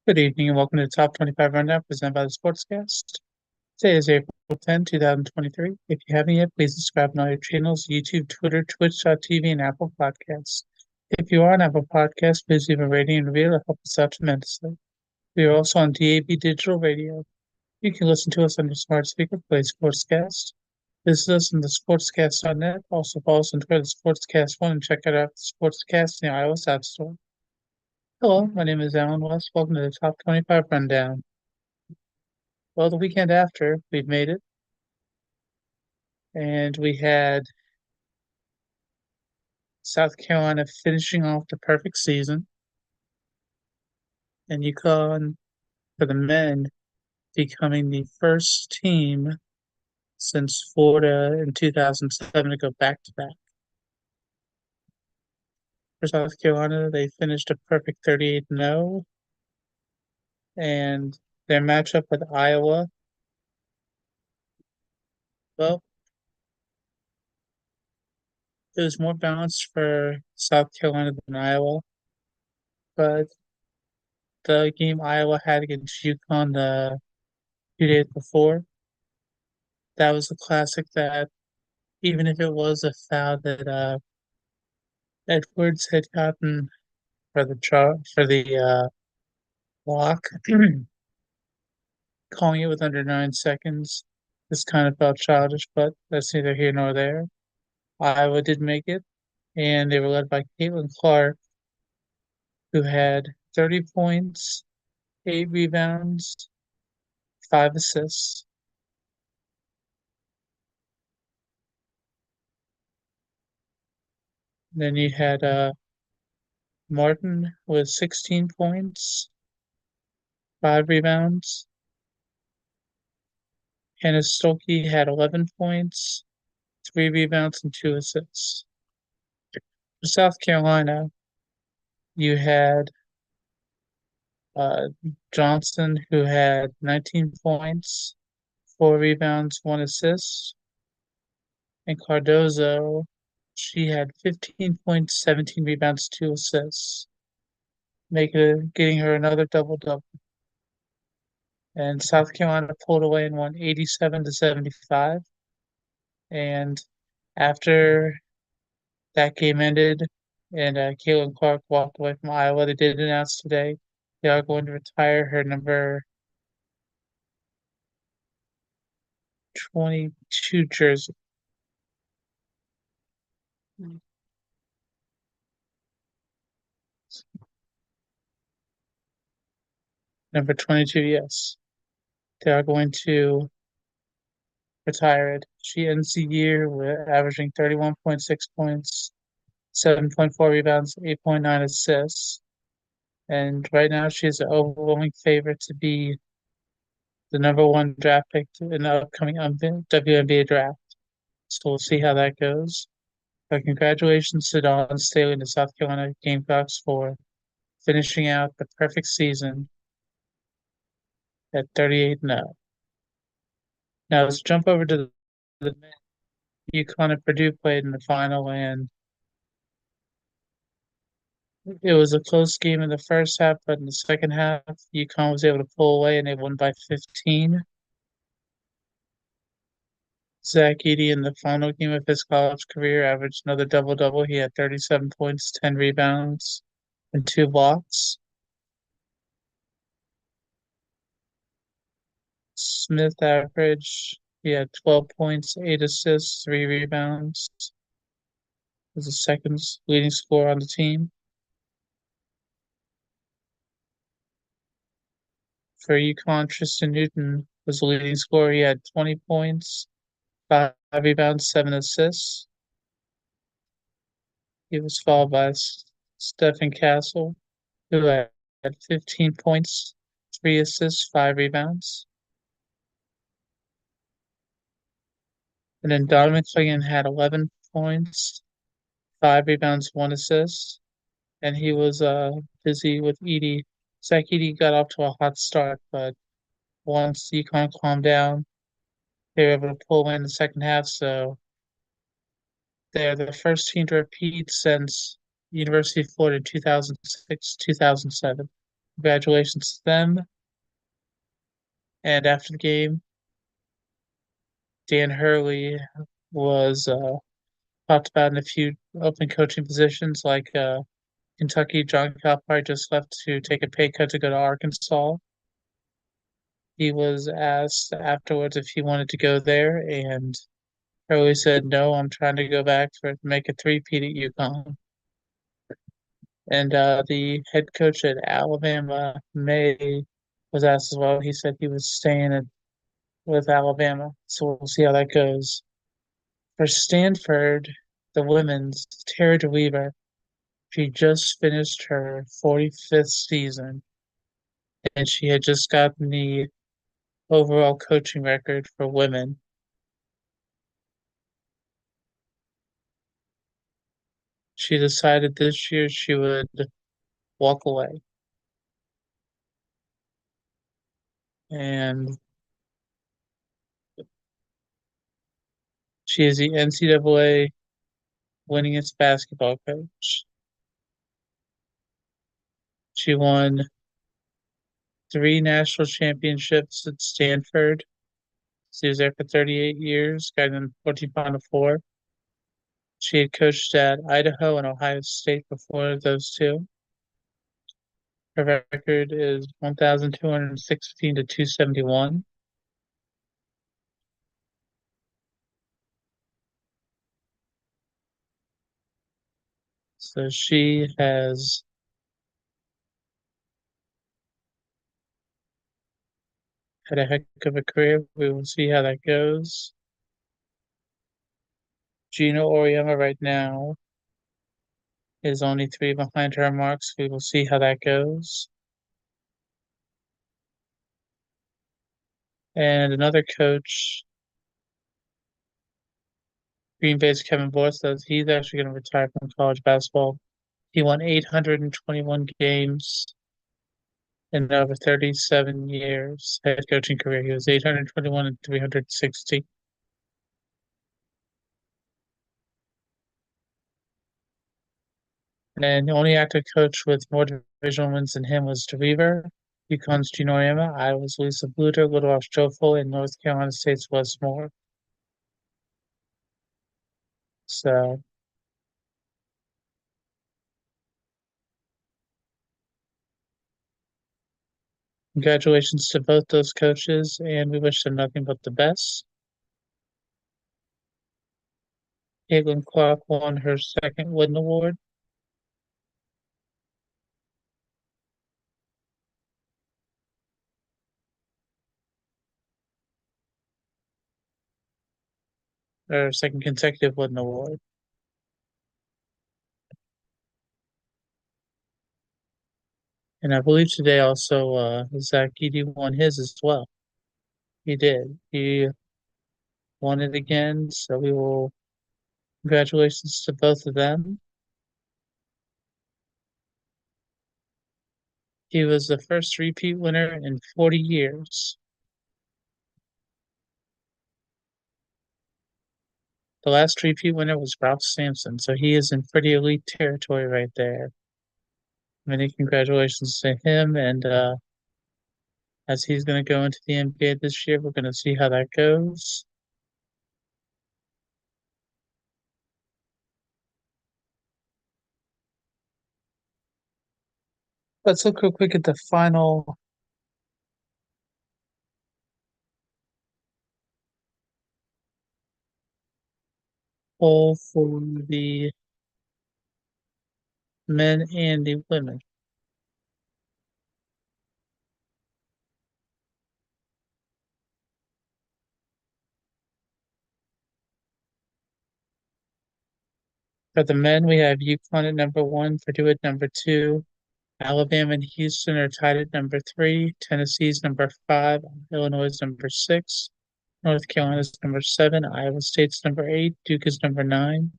Good evening and welcome to the Top 25 Rundown presented by the Sportscast. Today is April 10, 2023. If you haven't yet, please subscribe on all your channels, YouTube, Twitter, Twitch.tv, and Apple Podcasts. If you are on Apple Podcasts, please leave a rating and review to help us out tremendously. We are also on DAB Digital Radio. You can listen to us on your smart speaker, play Sportscast. Visit us on the sportscast.net. Also follow us on Twitter, Sportscast1, and check out the Sportscast in the iOS App Store. Hello, my name is Alan West. Welcome to the Top 25 Rundown. Well, the weekend after, we've made it, and we had South Carolina finishing off the perfect season, and UConn, for the men, becoming the first team since Florida in 2007 to go back to back. For South Carolina, they finished a perfect 38-0, and their matchup with Iowa, well, it was more balanced for South Carolina than Iowa, but the game Iowa had against UConn the 2 days before, that was a classic that even if it was a foul that Edwards had gotten for the block, calling it with under 9 seconds, this kind of felt childish, but that's neither here nor there. Iowa did make it, and they were led by Caitlin Clark, who had 30 points, 8 rebounds, 5 assists. Then you had Martin with 16 points, 5 rebounds. Hannah Stolke had 11 points, 3 rebounds, and 2 assists. For South Carolina, you had uh, Johnson, who had 19 points, 4 rebounds, 1 assist. And Cardozo, she had 15 points, 17 rebounds, 2 assists, getting her another double-double. And South Carolina pulled away and won 87-75. And after that game ended and Caitlin Clark walked away from Iowa, they did announce today they are going to retire her number 22 jersey. Number 22, yes. They are going to retire it. She ends the year with averaging 31.6 points, 7.4 rebounds, 8.9 assists. And right now, she is an overwhelming favorite to be the number one draft pick in the upcoming WNBA draft. So we'll see how that goes. But congratulations to Dawn Staley and the South Carolina Gamecocks for finishing out the perfect season at 38-0. Now let's jump over to the men. UConn and Purdue played in the final, and it was a close game in the first half, but in the second half, UConn was able to pull away and they won by 15. Zach Edey in the final game of his college career averaged another double-double. He had 37 points, 10 rebounds, and 2 blocks. Smith he had 12 points, 8 assists, 3 rebounds. Was the second leading scorer on the team. For UConn, Tristan Newton was the leading scorer. He had 20 points, 5 rebounds, 7 assists. He was followed by Stephen Castle, who had 15 points, 3 assists, 5 rebounds. And then Donovan Clingan had 11 points, 5 rebounds, 1 assist. And he was busy with Edey. Zach Edey got off to a hot start, but once UConn calmed down, they were able to pull away in the second half. So they're the first team to repeat since University of Florida 2006, 2007. Congratulations to them. And after the game, Dan Hurley was talked about in a few open coaching positions like Kentucky. John Calipari just left to take a pay cut to go to Arkansas. He was asked afterwards if he wanted to go there, and Hurley said, "No, I'm trying to go back for make a three-peat at UConn." And the head coach at Alabama, May, was asked as well. He said he was with Alabama, so we'll see how that goes. For Stanford, the women's Tara DeWeaver, she just finished her 45th season, and she had just gotten the overall coaching record for women. She decided this year she would walk away. And she is the NCAA winningest basketball coach. She won 3 national championships at Stanford. She was there for 38 years, got in 14 Final Four. She had coached at Idaho and Ohio State before those two. Her record is 1,216 to 271. So she has had a heck of a career. We will see how that goes. Gina Oriema right now is only 3 behind her marks. We will see how that goes. And another coach, Green Bay's Kevin Boyd, says he's actually going to retire from college basketball. He won 821 games in over 37 years head coaching career. He was 821 and 360. And the only active coach with more divisional wins than him was DeReaver, UConn's Gino Oriema, Iowa's Lisa Bluter, Little Rock's Joe Foley, and North Carolina State's Wes Moore. So congratulations to both those coaches, and we wish them nothing but the best. Caitlin Clark won her second Wooden Award. Her second consecutive Wooden Award. And I believe today also Zach Edey won his as well. He did. He won it again. So we will congratulations to both of them. He was the first repeat winner in 40 years. The last repeat winner was Ralph Sampson, so he is in pretty elite territory right there. Many congratulations to him, and as he's going to go into the NBA this year, we're going to see how that goes. Let's look real quick at the final poll for the men and the women. For the men, we have UConn at number 1, Purdue at number 2, Alabama and Houston are tied at number 3, Tennessee's number 5, Illinois is number 6, North Carolina's number 7, Iowa State's number 8, Duke is number 9,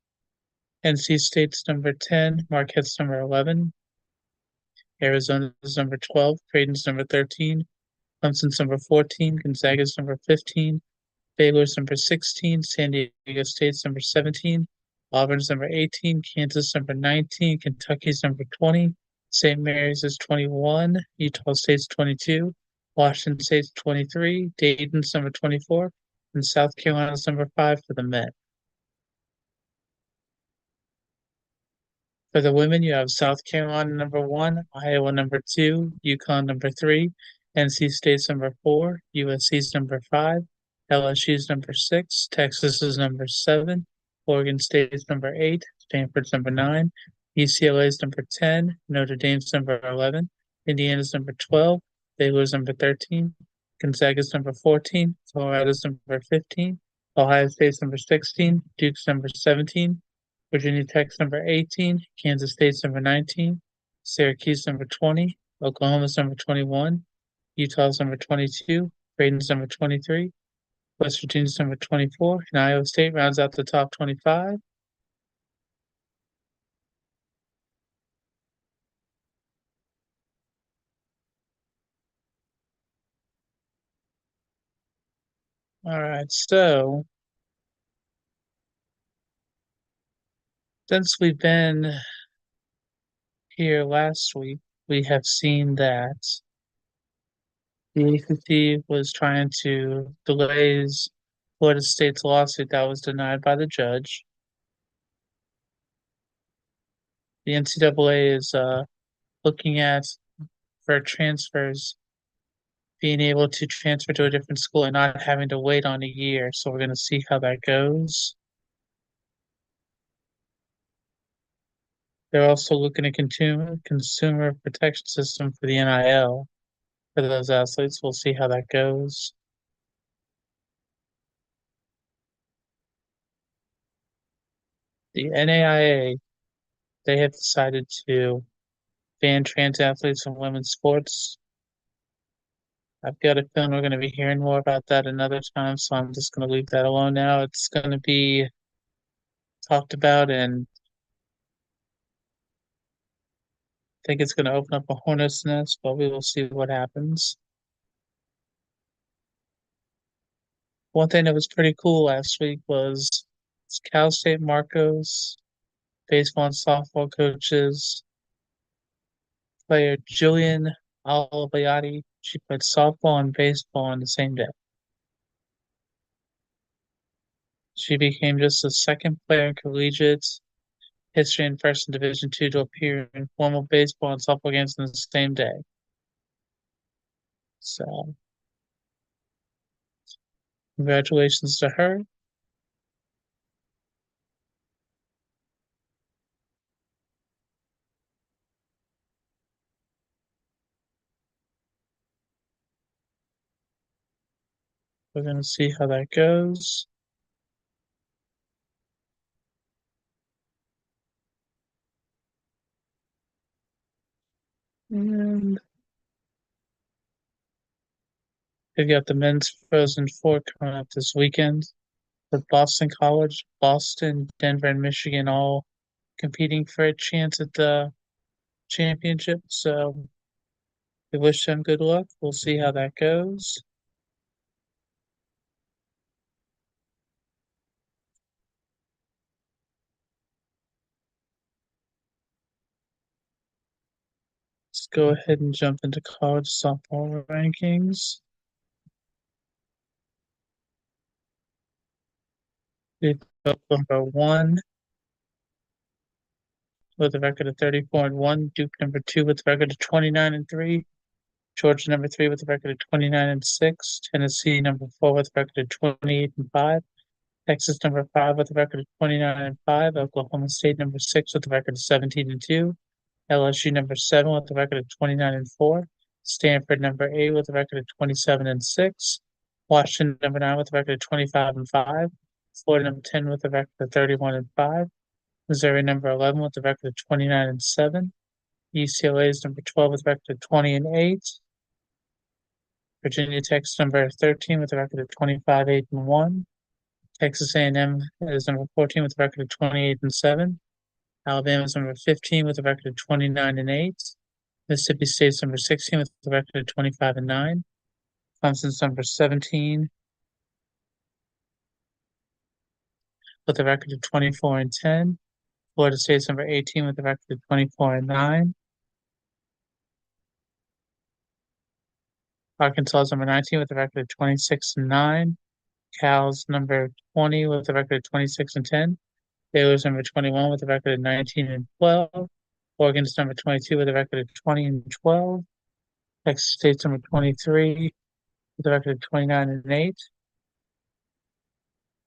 NC State's number 10, Marquette's number 11, Arizona's number 12, Creighton's number 13, Clemson's number 14, Gonzaga's number 15, Baylor's number 16, San Diego State's number 17, Auburn's number 18, Kansas number 19, Kentucky's number 20, St. Mary's is 21, Utah State's 22, Washington State's 23, Dayton's number 24, and South Carolina's number 5 for the men. For the women, you have South Carolina number 1, Iowa number 2, UConn number 3, NC State's number 4, USC's number 5, LSU's number 6, Texas is number 7, Oregon State's number 8, Stanford's number 9, UCLA's number 10, Notre Dame's number 11, Indiana's number 12, Baylor's number 13, Gonzaga's number 14, Colorado's number 15, Ohio State's number 16, Duke's number 17, Virginia Tech's number 18, Kansas State's number 19, Syracuse number 20, Oklahoma's number 21, Utah's number 22, Creighton's number 23, West Virginia's number 24, and Iowa State rounds out the top 25. All right, so since we've been here last week, we have seen that the ACC was trying to delay Florida State's lawsuit that was denied by the judge. The NCAA is looking at for transfers being able to transfer to a different school and not having to wait on a year. So we're going to see how that goes. They're also looking at consumer protection system for the NIL for those athletes. We'll see how that goes. The NAIA, they have decided to ban trans athletes from women's sports. I've got a feeling we're going to be hearing more about that another time, so I'm just going to leave that alone now. It's going to be talked about, and I think it's going to open up a hornet's nest, but we will see what happens. One thing that was pretty cool last week was Cal State Marcos baseball and softball coaches player Jillian Albayati. She played softball and baseball on the same day. She became just the second player in collegiate history and first in Division II to appear in formal baseball and softball games on the same day. So, congratulations to her. We're going to see how that goes. And they've got the men's Frozen Four coming up this weekend with Boston College, Boston, Denver, and Michigan all competing for a chance at the championship. So we wish them good luck. We'll see how that goes. Let's go ahead and jump into college softball rankings. We've got number 1 with a record of 34-1, Duke number 2 with a record of 29-3, Georgia number 3 with a record of 29-6, Tennessee number 4 with a record of 28-5, Texas number 5 with a record of 29-5, Oklahoma State number 6 with a record of 17-2, LSU number 7 with a record of 29-4, Stanford number 8 with a record of 27-6, Washington number 9 with a record of 25-5, Florida number 10 with a record of 31-5, Missouri number 11 with a record of 29-7, UCLA is number 12 with a record of 20-8, Virginia Tech's number 13 with a record of 25-8-1, Texas A&M is number 14 with a record of 28-7, Alabama is number 15 with a record of 29-8, Mississippi State's number 16 with a record of 25-9, Clemson's number 17 with a record of 24-10, Florida State's number 18 with a record of 24-9, Arkansas is number 19 with a record of 26-9. Cal's number 20 with a record of 26-10. Baylor's number 21 with a record of 19-12. Oregon's number 22 with a record of 20-12. Texas State's number 23 with a record of 29-8.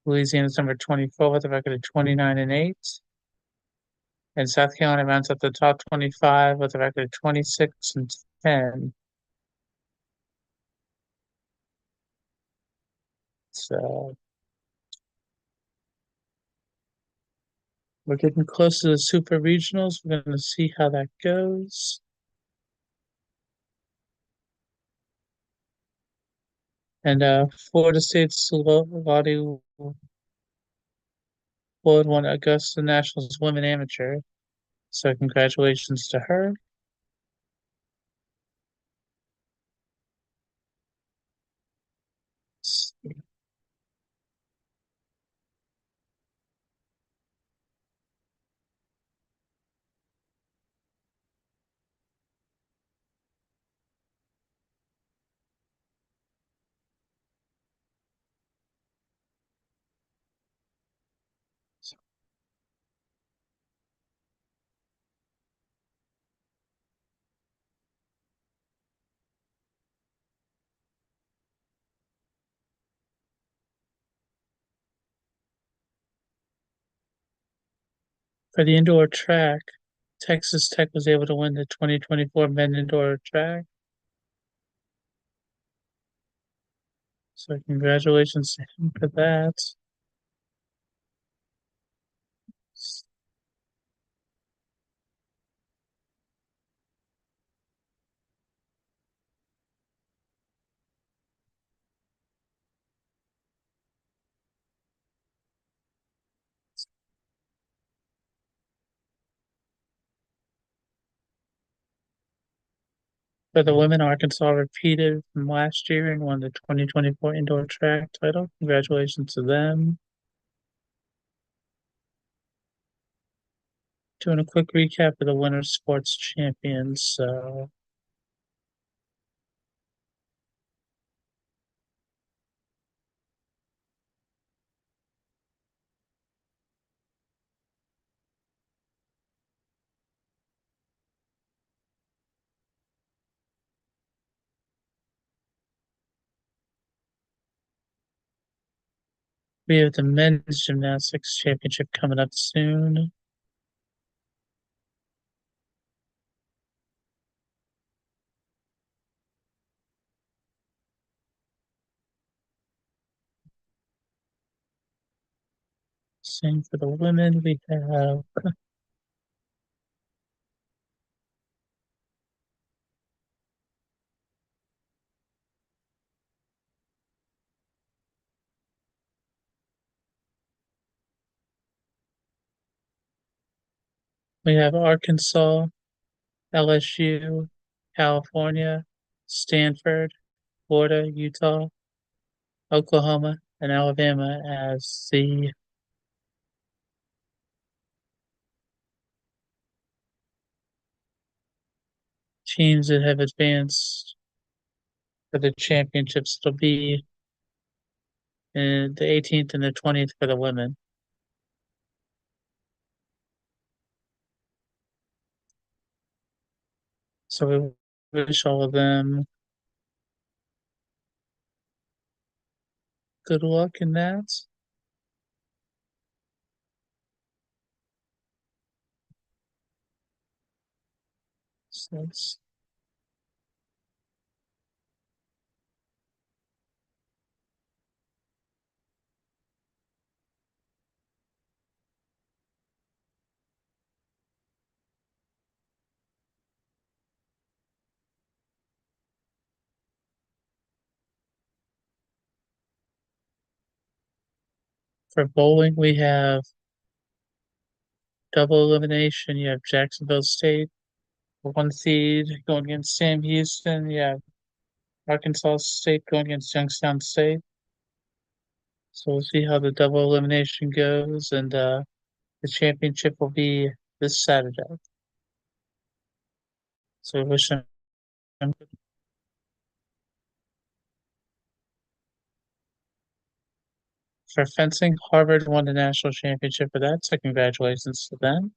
Louisiana's number 24 with a record of 29-8. And South Carolina rounds up the top 25 with a record of 26-10. So we're getting close to the super regionals. We're going to see how that goes. And Florida State's Lottie Wood won Augusta Nationals Women Amateur. So congratulations to her. For the indoor track, Texas Tech was able to win the 2024 men indoor track. So congratulations to him for that. For the women, Arkansas repeated from last year and won the 2024 indoor track title. Congratulations to them. Doing a quick recap of the winter sports champions. So we have the men's gymnastics championship coming up soon. Same for the women. We have Arkansas, LSU, California, Stanford, Florida, Utah, Oklahoma, and Alabama as the teams that have advanced for the championships. It'll be in the 18th and the 20th for the women. So we wish all of them good luck in that. So for bowling, we have double elimination. You have Jacksonville State, 1 seed, going against Sam Houston. You have Arkansas State going against Youngstown State. So we'll see how the double elimination goes, and the championship will be this Saturday. So we wish them For fencing, Harvard won the national championship for that, so congratulations to them.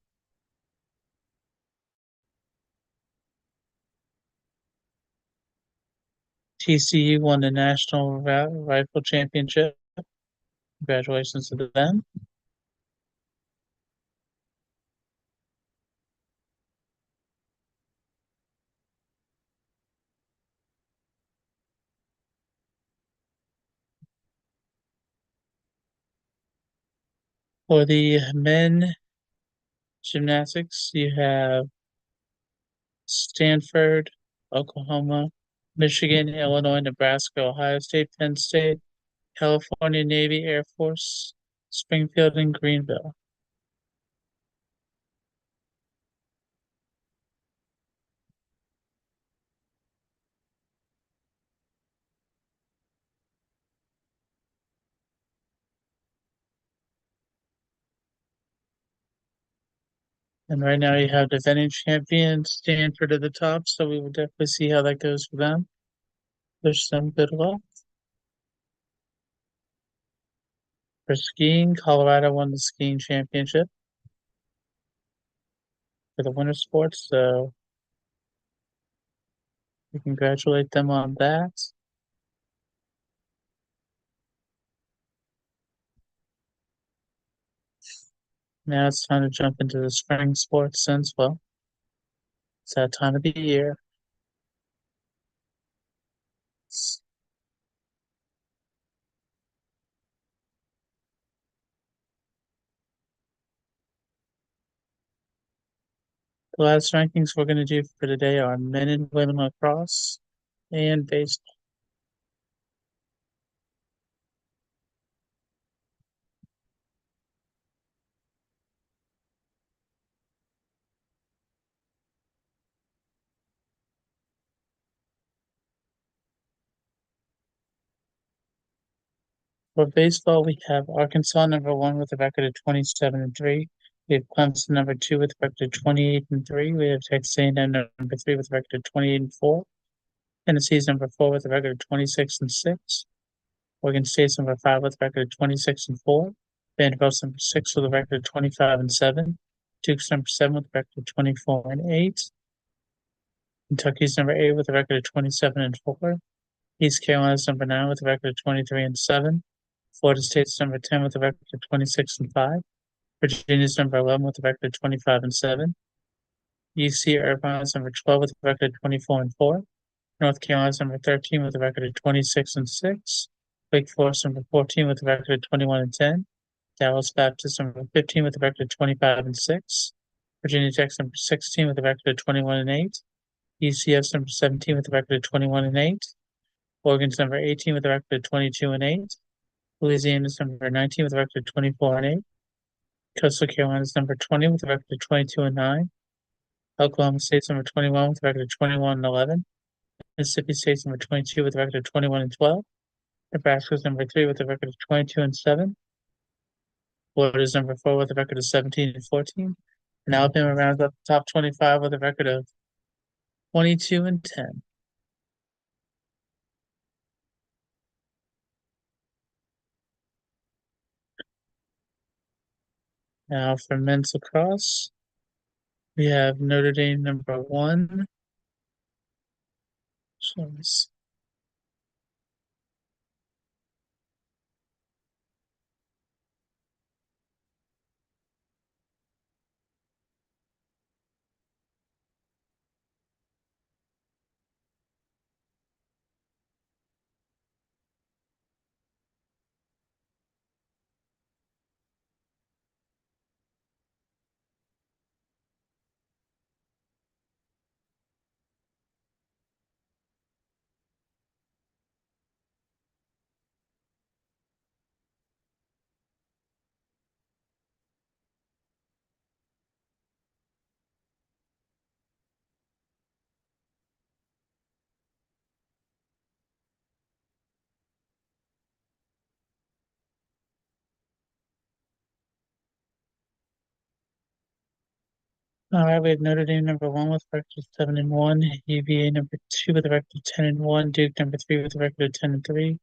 TCU won the national rifle championship. Congratulations to them. For the men gymnastics, you have Stanford, Oklahoma, Michigan, Illinois, Nebraska, Ohio State, Penn State, California Navy, Air Force, Springfield, and Greenville. And right now you have defending champion Stanford at the top, so we will definitely see how that goes for them. Wish them good luck. For skiing, Colorado won the skiing championship for the winter sports, so we congratulate them on that. Now it's time to jump into the spring sports since, well, it's that time of the year. The last rankings we're going to do for today are men and women lacrosse and baseball. For baseball, we have Arkansas number one with a record of 27-3. We have Clemson number two with a record of 28-3. We have Texas A&M number three with a record of 28-4. Tennessee's number four with a record of 26-6. Oregon State's number five with a record of 26-4. Vanderbilt's number six with a record of 25-7. Duke's number seven with a record of 24-8. Kentucky's number eight with a record of 27-4. East Carolina's number nine with a record of 23-7. Florida State's number 10 with a record of 26-5. Virginia's number 11 with a record of 25-7. UC Irvine's number 12 with a record of 24-4. North Carolina's number 13 with a record of 26-6. Wake Forest number 14 with a record of 21-10. Dallas Baptist number 15 with a record of 25-6. Virginia Tech's number 16 with a record of 21-8. UCF's number 17 with a record of 21-8. Oregon's number 18 with a record of 22-8. Louisiana's number 19 with a record of 24-8. Coastal Carolina's number 20 with a record of 22-9. Oklahoma State's number 21 with a record of 21-11. Mississippi State's number 22 with a record of 21-12. Nebraska's number 3 with a record of 22-7. Florida's number 4 with a record of 17-14. And Alabama rounds up the top 25 with a record of 22-10. Now for men's lacrosse, we have Notre Dame number 1. So let's see. All right, we have Notre Dame number 1 with a record of 7-1, UVA number 2 with a record of 10-1, Duke number 3 with a record of 10-3,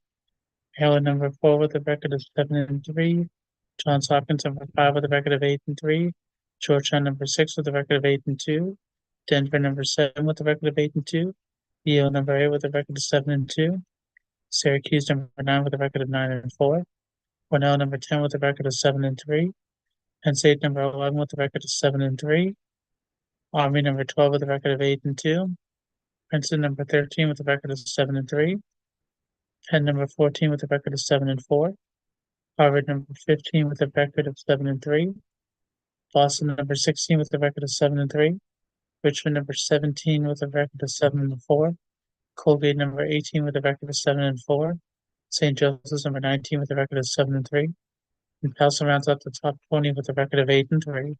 Maryland number 4 with a record of 7-3. Johns Hopkins number 5 with a record of 8-3. Georgetown number 6 with a record of 8-2. Denver number 7 with a record of 8-2. Yale number 8 with a record of 7-2. Syracuse number 9 with a record of 9-4. Cornell number 10 with a record of 7-3. Penn State number 11 with a record of 7-3. Army number 12 with a record of 8-2. Princeton number 13 with a record of 7-3. Penn number 14 with a record of 7-4. Harvard number 15 with a record of 7-3. Boston number 16 with a record of 7-3. Richmond number 17 with a record of 7-4. Colgate number 18 with a record of 7-4. St. Joseph's number 19 with a record of 7-3. And Towson rounds out the top 20 with a record of 8-3.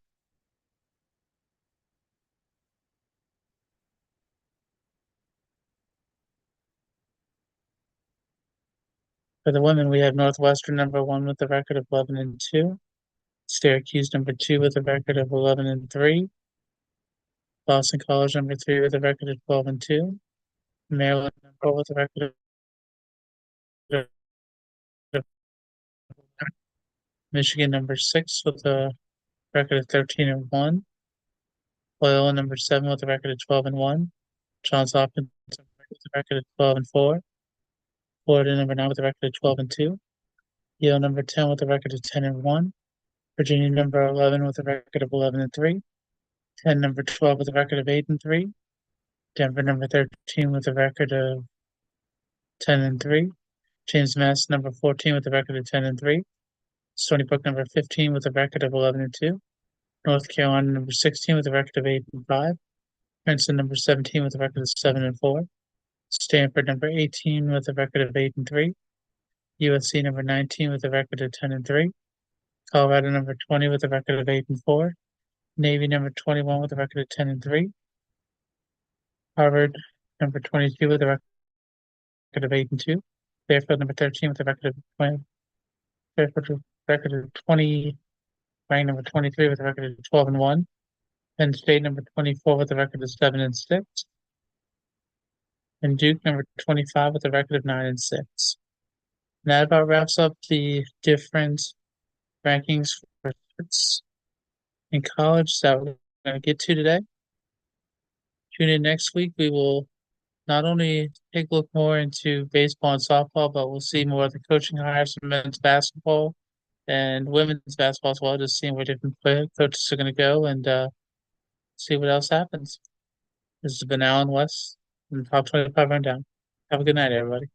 For the women, we have Northwestern number 1 with a record of 11-2. Syracuse number 2 with a record of 11-3. Boston College number 3 with a record of 12-2. Maryland number 4 with a record of Michigan number 6 with a record of 13-1. Loyola number 7 with a record of 12-1. Johns Hopkins with a record of 12-4. Florida number 9 with a record of 12-2. Yale number 10 with a record of 10-1. Virginia number 11 with a record of 11-3. Penn number 12 with a record of 8-3. Denver number 13 with a record of 10-3. James Madison number 14 with a record of 10-3. Stony Brook number 15 with a record of 11-2. North Carolina number 16 with a record of 8-5. Princeton number 17 with a record of 7-4. Stanford number 18 with a record of 8-3. USC number 19 with a record of 10-3. Colorado number 20 with a record of 8-4. Navy number 21 with a record of 10-3. Harvard number 22 with a record of 8-2. Fairfield number 13 with a record of 20. Fairfield with a record of 20. Ranked number 23 with a record of 12-1. Penn State number 24 with a record of 7-6. And Duke number 25 with a record of 9-6. And that about wraps up the different rankings for sports in college that we're going to get to today. Tune in next week. We will not only take a look more into baseball and softball, but we'll see more of the coaching hires for men's basketball and women's basketball as well, just seeing where different coaches are going to go and see what else happens. This has been Alan West from Top 25 Rundown. Have a good night, everybody.